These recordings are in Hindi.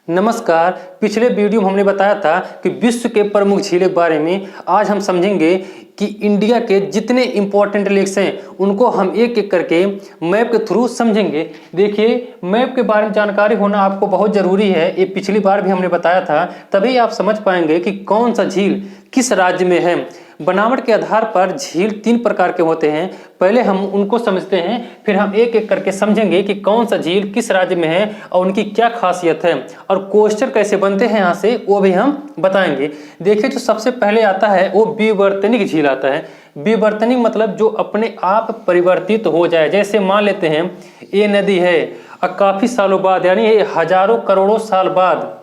नमस्कार। पिछले वीडियो में हमने बताया था कि विश्व के प्रमुख झीलों के बारे में। आज हम समझेंगे कि इंडिया के जितने इंपॉर्टेंट लेक्स हैं उनको हम एक एक करके मैप के थ्रू समझेंगे। देखिए, मैप के बारे में जानकारी होना आपको बहुत ज़रूरी है। ये पिछली बार भी हमने बताया था, तभी आप समझ पाएंगे कि कौन सा झील किस राज्य में है। बनावट के आधार पर झील 3 प्रकार के होते हैं। पहले हम उनको समझते हैं, फिर हम एक एक करके समझेंगे कि कौन सा झील किस राज्य में है और उनकी क्या खासियत है और क्वेश्चन कैसे बनते हैं यहाँ से वो भी हम बताएंगे। देखिए, जो सबसे पहले आता है वो विवर्तनिक झील आता है। विवर्तनिक मतलब जो अपने आप परिवर्तित हो जाए। जैसे मान लेते हैं ये नदी है और काफ़ी सालों बाद, यानी ये हजारों करोड़ों साल बाद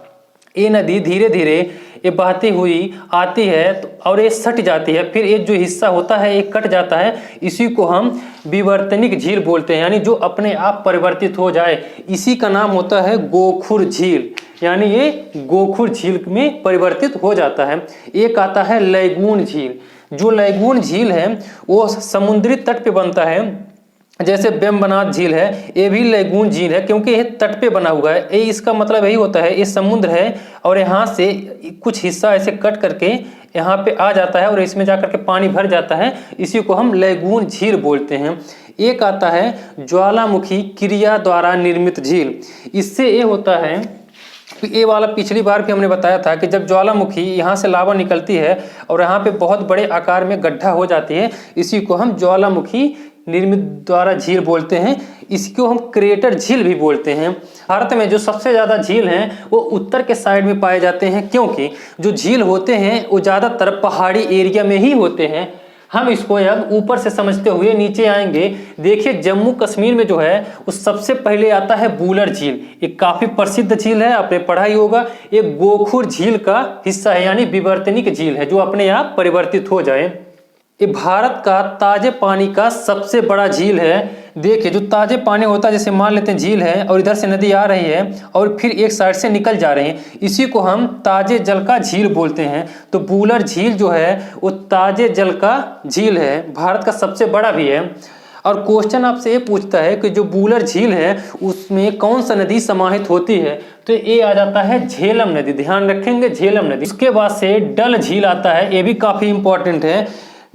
ये नदी धीरे धीरे ये बहती हुई आती है और ये सट जाती है। फिर ये जो हिस्सा होता है ये कट जाता है। इसी को हम विवर्तनिक झील बोलते हैं, यानी जो अपने आप परिवर्तित हो जाए। इसी का नाम होता है गोखुर झील, यानी ये गोखुर झील में परिवर्तित हो जाता है। एक आता है लैगून झील। जो लैगून झील है वो समुद्री तट पे बनता है। जैसे वेम्बनाथ झील है, ये भी लैगून झील है क्योंकि ये तट पे बना हुआ है। ये इसका मतलब यही होता है, ये समुद्र है और यहाँ से कुछ हिस्सा ऐसे कट करके यहाँ पे आ जाता है और इसमें जाकर के पानी भर जाता है। इसी को हम लैगून झील बोलते हैं। एक आता है ज्वालामुखी क्रिया द्वारा निर्मित झील। इससे ये होता है, ये वाला पिछली बार भी हमने बताया था कि जब ज्वालामुखी यहाँ से लावा निकलती है और यहाँ पे बहुत बड़े आकार में गड्ढा हो जाती है, इसी को हम ज्वालामुखी निर्मित द्वारा झील बोलते हैं। इसको हम क्रेटर झील भी बोलते हैं। भारत में जो सबसे ज़्यादा झील हैं वो उत्तर के साइड में पाए जाते हैं, क्योंकि जो झील होते हैं वो ज़्यादातर पहाड़ी एरिया में ही होते हैं। हम इसको अब ऊपर से समझते हुए नीचे आएंगे। देखिए, जम्मू कश्मीर में जो है वो सबसे पहले आता है वुलर झील। एक काफ़ी प्रसिद्ध झील है, आपने पढ़ा ही होगा। एक गोखुर झील का हिस्सा है, यानी विवर्तनिक झील है जो अपने आप परिवर्तित हो जाए। ये भारत का ताजे पानी का सबसे बड़ा झील है। देखिए, जो ताजे पानी होता है, जैसे मान लेते हैं झील है और इधर से नदी आ रही है और फिर एक साइड से निकल जा रही है, इसी को हम ताजे जल का झील बोलते हैं। तो वुलर झील जो है वो ताजे जल का झील है, भारत का सबसे बड़ा भी है। और क्वेश्चन आपसे ये पूछता है कि जो वुलर झील है उसमें कौन सा नदी समाहित होती है, तो ये आ जाता है झेलम नदी। ध्यान रखेंगे, झेलम नदी। उसके बाद से डल झील आता है, ये भी काफ़ी इंपॉर्टेंट है।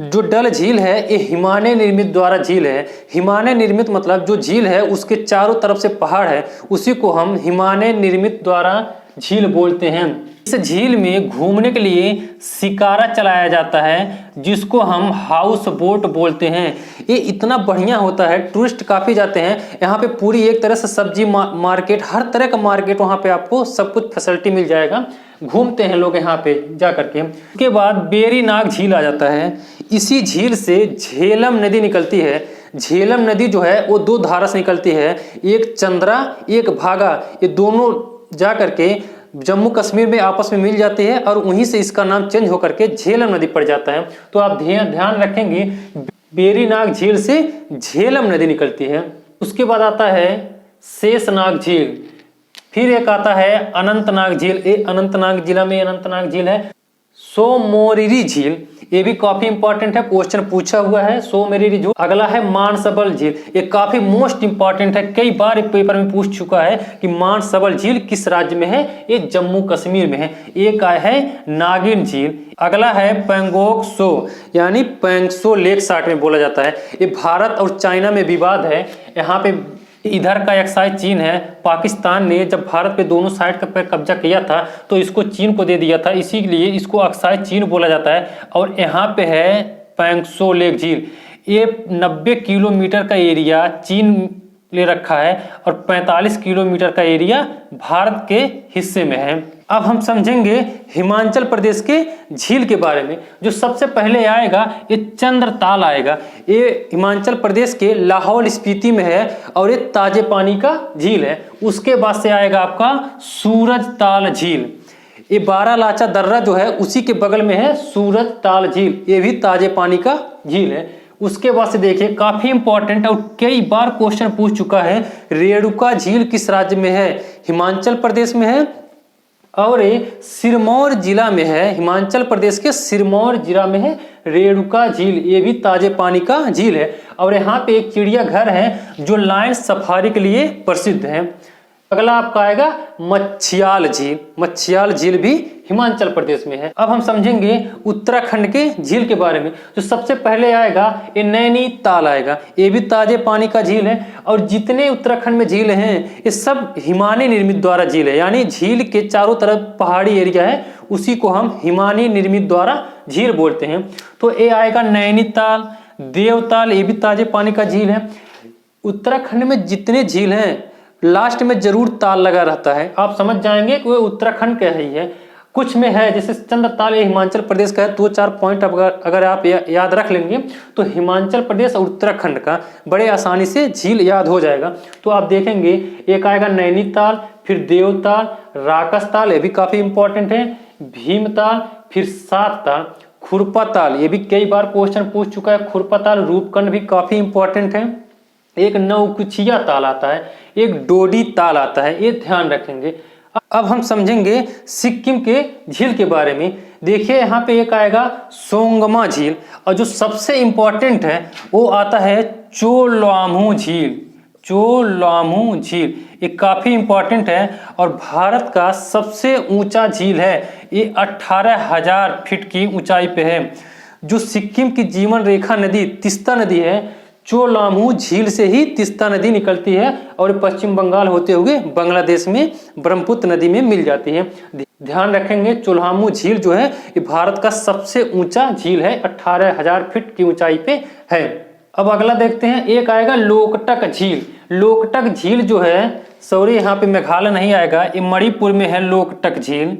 जो डल झील है ये हिमालय निर्मित द्वारा झील है। हिमालय निर्मित मतलब जो झील है उसके चारों तरफ से पहाड़ है, उसी को हम हिमालय निर्मित द्वारा झील बोलते हैं। इस झील में घूमने के लिए शिकारा चलाया जाता है, जिसको हम हाउस बोट बोलते हैं। ये इतना बढ़िया होता है, टूरिस्ट काफ़ी जाते हैं यहाँ पे। पूरी एक तरह से सब्जी मार्केट, हर तरह का मार्केट वहाँ पे आपको सब कुछ फैसिलिटी मिल जाएगा। घूमते हैं लोग यहाँ पे जा करके। उसके बाद बेरीनाग झील आ जाता है। इसी झील से झेलम नदी निकलती है। झेलम नदी जो है वो 2 धारा से निकलती है, एक चंद्रा एक भागा। ये दोनों जा करके जम्मू कश्मीर में आपस में मिल जाती है और वहीं से इसका नाम चेंज होकर के झेलम नदी पड़ जाता है। तो आप ध्यान रखेंगे, बेरीनाग झील से झेलम नदी निकलती है। उसके बाद आता है शेषनाग झील। फिर एक आता है अनंतनाग झील। ये अनंतनाग जिला में अनंतनाग झील है। सोमोरिरी झील, ये भी काफी इंपॉर्टेंट है, क्वेश्चन पूछा हुआ है। सोमोरिरी झील। अगला है मानसबल झील। ये काफी मोस्ट इंपॉर्टेंट है, कई बार पेपर में पूछ चुका है कि मानसबल झील किस राज्य में है। ये जम्मू कश्मीर में है। एक है नागिन झील। अगला है पेंगोंग सो, यानी पेंगसो लेक साइट में बोला जाता है। ये भारत और चाइना में विवाद है। यहाँ पे इधर का एक साइड चीन है। पाकिस्तान ने जब भारत पे दोनों साइड पर कब्जा किया था तो इसको चीन को दे दिया था, इसीलिए इसको अक्साई चीन बोला जाता है। और यहाँ पे है पेंगसो लेक झील। ये 90 किलोमीटर का एरिया चीन ले रखा है और 45 किलोमीटर का एरिया भारत के हिस्से में है। अब हम समझेंगे हिमाचल प्रदेश के झील के बारे में। जो सबसे पहले आएगा ये चंद्रताल आएगा। ये हिमाचल प्रदेश के लाहौल स्पीति में है और ये ताजे पानी का झील है। उसके बाद से आएगा आपका सूरजताल झील। ये बारालाचा दर्रा जो है उसी के बगल में है सूरजताल झील, ये भी ताजे पानी का झील है। उसके बाद से देखिए, काफी इंपॉर्टेंट और कई बार क्वेश्चन पूछ चुका है, रेणुका झील किस राज्य में है। हिमाचल प्रदेश में है और ये सिरमौर जिला में है। हिमाचल प्रदेश के सिरमौर जिला में है रेणुका झील। ये भी ताजे पानी का झील है। और यहाँ पे एक चिड़ियाघर है जो लायन सफारी के लिए प्रसिद्ध है। अगला आपका आएगा मच्छियाल झील। मच्छियाल झील भी हिमाचल प्रदेश में है। अब हम समझेंगे उत्तराखंड के झील के बारे में। जो सबसे पहले आएगा ये नैनीताल आएगा। ये भी ताजे पानी का झील है और जितने उत्तराखंड में झील हैं ये सब हिमालय निर्मित द्वारा झील है, यानी झील के चारों तरफ पहाड़ी एरिया है, उसी को हम हिमालय निर्मित द्वारा झील बोलते हैं। तो ये आएगा नैनीताल, देवताल, ये भी ताजे पानी का झील है। उत्तराखंड में जितने झील हैं लास्ट में जरूर ताल लगा रहता है, आप समझ जाएंगे कि वो उत्तराखंड का ही है। कुछ में है जैसे चंद्रताल ये हिमाचल प्रदेश का है। 2-4 पॉइंट अगर आप याद रख लेंगे तो हिमाचल प्रदेश और उत्तराखंड का बड़े आसानी से झील याद हो जाएगा। तो आप देखेंगे एक आएगा नैनीताल, फिर देवताल, राकसताल, ये भी काफी इंपॉर्टेंट है, भीमताल, फिर सातताल, खुरपाताल, ये भी कई बार क्वेश्चन पूछ चुका है। खुरपाताल, रूपकुंड भी काफी इंपॉर्टेंट है। एक नौकुचिया ताल आता है, एक डोडी ताल आता है, ये ध्यान रखेंगे। अब हम समझेंगे सिक्किम के झील के बारे में। देखिए यहाँ पे एक आएगा सोंगमा झील और जो सबसे इंपॉर्टेंट है वो आता है चोलामू झील। चोलामू झील ये काफी इंपॉर्टेंट है और भारत का सबसे ऊंचा झील है। ये 18,000 फीट की ऊंचाई पे है। जो सिक्किम की जीवन रेखा नदी तीस्ता नदी है, चोलामू झील से ही तीस्ता नदी निकलती है और पश्चिम बंगाल होते हुए बांग्लादेश में ब्रह्मपुत्र नदी में मिल जाती है। ध्यान रखेंगे चोलामू झील जो है ये भारत का सबसे ऊंचा झील है, 18,000 फीट की ऊंचाई पे है। अब अगला देखते हैं, एक आएगा लोकटक झील। लोकटक झील जो है, सॉरी यहाँ पे मेघालय नहीं आएगा, ये मणिपुर में है लोकटक झील।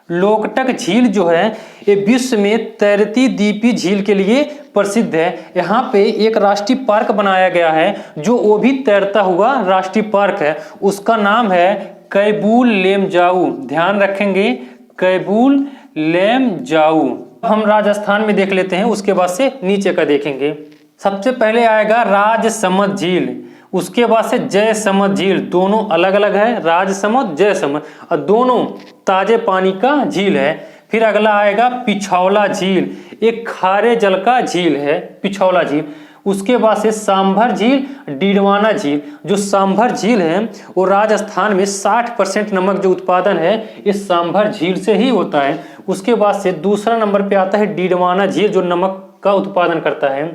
लोकटक झील जो है ये विश्व में तैरती दीपी झील के लिए प्रसिद्ध है। यहाँ पे एक राष्ट्रीय पार्क बनाया गया है जो वो भी तैरता हुआ राष्ट्रीय पार्क है, उसका नाम है कैबूल लेमजाऊ। ध्यान रखेंगे कैबूल लेमजाऊ। हम राजस्थान में देख लेते हैं, उसके बाद से नीचे का देखेंगे। सबसे पहले आएगा राजसमंद झील, उसके बाद से जयसमंद झील। दोनों अलग अलग है, राजसमंद जयसमंद, और दोनों ताजे पानी का झील है। फिर अगला आएगा पिछौला झील, एक खारे जल का झील है पिछौला झील। उसके बाद से सांभर झील, डीडवाना झील। जो सांभर झील है वो राजस्थान में 60% नमक जो उत्पादन है इस सांभर झील से ही होता है। उसके बाद से दूसरा नंबर पे आता है डीडवाना झील जो नमक का उत्पादन करता है।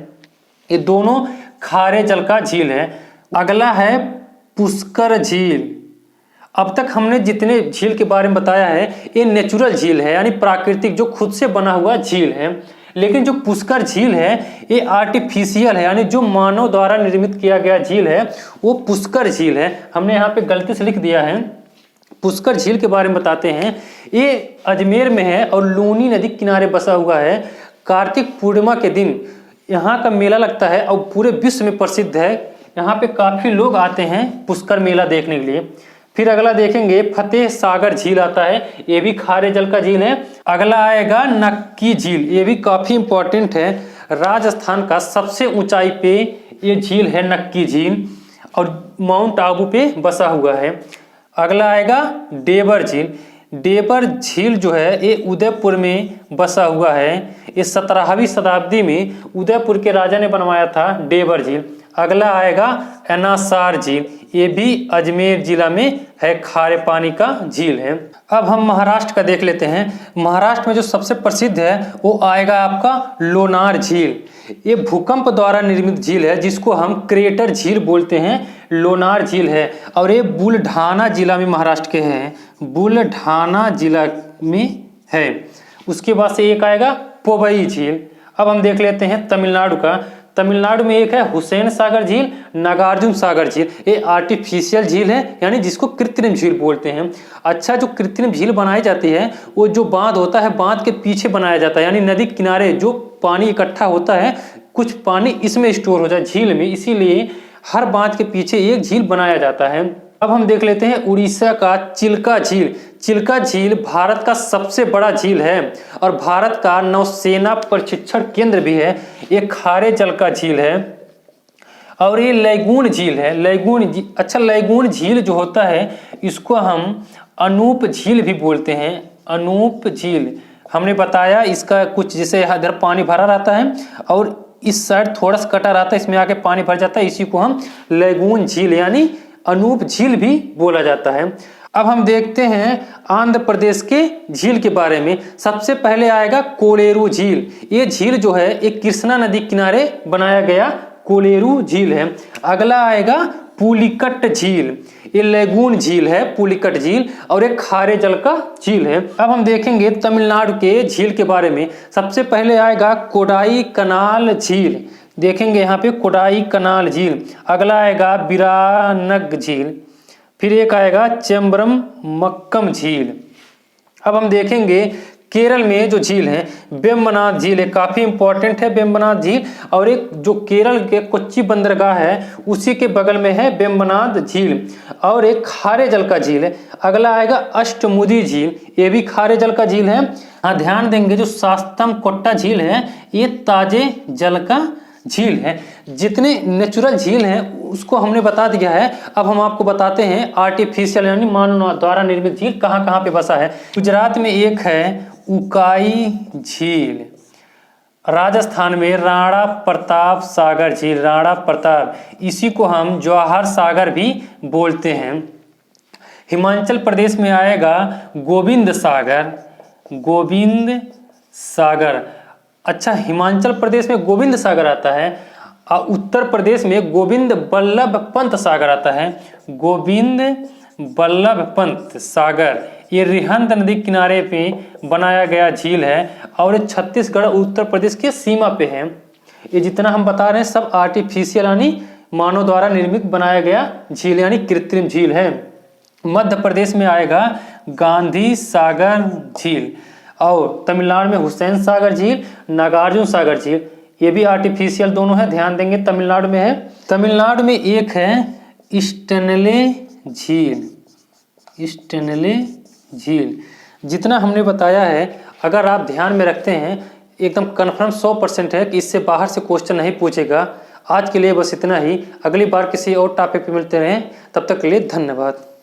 ये दोनों खारे जल का झील है। अगला है पुष्कर झील। अब तक हमने जितने झील के बारे में बताया है ये नेचुरल झील है, यानी प्राकृतिक जो खुद से बना हुआ झील है। लेकिन जो पुष्कर झील है ये आर्टिफिशियल है, यानी जो मानव द्वारा निर्मित किया गया झील है वो पुष्कर झील है। हमने यहाँ पे गलती से लिख दिया है। पुष्कर झील के बारे में बताते हैं। ये अजमेर में है और लूनी नदी किनारे बसा हुआ है। कार्तिक पूर्णिमा के दिन यहाँ का मेला लगता है और पूरे विश्व में प्रसिद्ध है। यहाँ पे काफी लोग आते हैं पुष्कर मेला देखने के लिए। फिर अगला देखेंगे फतेह सागर झील आता है, ये भी खारे जल का झील है। अगला आएगा नक्की झील, ये भी काफी इंपॉर्टेंट है। राजस्थान का सबसे ऊंचाई पे ये झील है नक्की झील और माउंट आबू पे बसा हुआ है। अगला आएगा डेबर झील। डेबर झील जो है ये उदयपुर में बसा हुआ है। ये 17वीं शताब्दी में उदयपुर के राजा ने बनवाया था डेबर झील। अगला आएगा एनासार झील, ये भी अजमेर जिला में है, खारे पानी का झील है। अब हम महाराष्ट्र का देख लेते हैं। महाराष्ट्र में जो सबसे प्रसिद्ध है वो आएगा आपका लोनार झील। ये भूकंप द्वारा निर्मित झील है जिसको हम क्रेटर झील बोलते हैं, लोनार झील है। और ये बुलढाना जिला में महाराष्ट्र के हैं, बुलढाना जिला में है। उसके बाद से एक आएगा पोवई झील। अब हम देख लेते हैं तमिलनाडु का। तमिलनाडु में एक है हुसैन सागर झील, नागार्जुन सागर झील। ये आर्टिफिशियल झील है, यानी जिसको कृत्रिम झील बोलते हैं। अच्छा, जो कृत्रिम झील बनाई जाती है वो जो बांध होता है बांध के पीछे बनाया जाता है, यानी नदी किनारे जो पानी इकट्ठा होता है कुछ पानी इसमें स्टोर हो जाए झील में, इसीलिए हर बांध के पीछे एक झील बनाया जाता है। अब हम देख लेते हैं उड़ीसा का चिल्का झील। चिल्का झील भारत का सबसे बड़ा झील है और भारत का नौसेना प्रशिक्षण केंद्र भी है। ये खारे जल का झील है और ये लैगून झील है। लैगून झील जो होता है इसको हम अनूप झील भी बोलते हैं। अनूप झील हमने बताया, इसका कुछ जैसे इधर पानी भरा रहता है और इस साइड थोड़ा सा कटा रहता है, इसमें आके पानी भर जाता है, इसी को हम लैगून झील यानी अनूप झील भी बोला जाता है। अब हम देखते हैं आंध्र प्रदेश के झील के बारे में। सबसे पहले आएगा कोलेरू झील। ये झील जो है एक कृष्णा नदी किनारे बनाया गया कोलेरू झील है। अगला आएगा पुलिकट झील। ये लेगून झील है पुलिकट झील, और एक खारे जल का झील है। अब हम देखेंगे तमिलनाडु के झील के बारे में। सबसे पहले आएगा कोडाई कनाल झील। देखेंगे यहाँ पे कोडाई कनाल झील। अगला आएगा बिरानग झील। फिर एक आएगा चेम्बरम मक्कम झील। अब हम देखेंगे केरल में जो झील है वेम्बनाड झील है, काफी इंपॉर्टेंट है वेम्बनाड झील। और एक जो केरल के कोच्चि बंदरगाह है उसी के बगल में है वेम्बनाड झील, और एक खारे जल का झील है। अगला आएगा अष्टमुदी झील, ये भी खारे जल का झील है। हाँ, ध्यान देंगे जो शास्तम कोट्टा झील है ये ताजे जल का झील है। जितने नेचुरल झील हैं उसको हमने बता दिया है। अब हम आपको बताते हैं आर्टिफिशियल यानी मानव द्वारा निर्मित झील कहाँ कहाँ पे बसा है। गुजरात में एक है उकाई झील, राजस्थान में राणा प्रताप सागर झील, राणा प्रताप, इसी को हम जवाहर सागर भी बोलते हैं। हिमाचल प्रदेश में आएगा गोविंद सागर, गोविंद सागर। अच्छा, हिमाचल प्रदेश में गोविंद सागर आता है और उत्तर प्रदेश में गोविंद बल्लभ पंत सागर आता है, गोविंद बल्लभ पंत सागर। ये रिहंद नदी किनारे पे बनाया गया झील है और ये छत्तीसगढ़ उत्तर प्रदेश के सीमा पे है। ये जितना हम बता रहे हैं सब आर्टिफिशियल यानी मानव द्वारा निर्मित बनाया गया झील यानी कृत्रिम झील है। मध्य प्रदेश में आएगा गांधी सागर झील, और तमिलनाडु में हुसैन सागर झील, नागार्जुन सागर झील, ये भी आर्टिफिशियल दोनों है, ध्यान देंगे तमिलनाडु में है। तमिलनाडु में एक है स्टेनले झील, स्टेनले झील। जितना हमने बताया है अगर आप ध्यान में रखते हैं एकदम कन्फर्म 100% है कि इससे बाहर से क्वेश्चन नहीं पूछेगा। आज के लिए बस इतना ही, अगली बार किसी और टॉपिक पे मिलते रहें, तब तक के लिए धन्यवाद।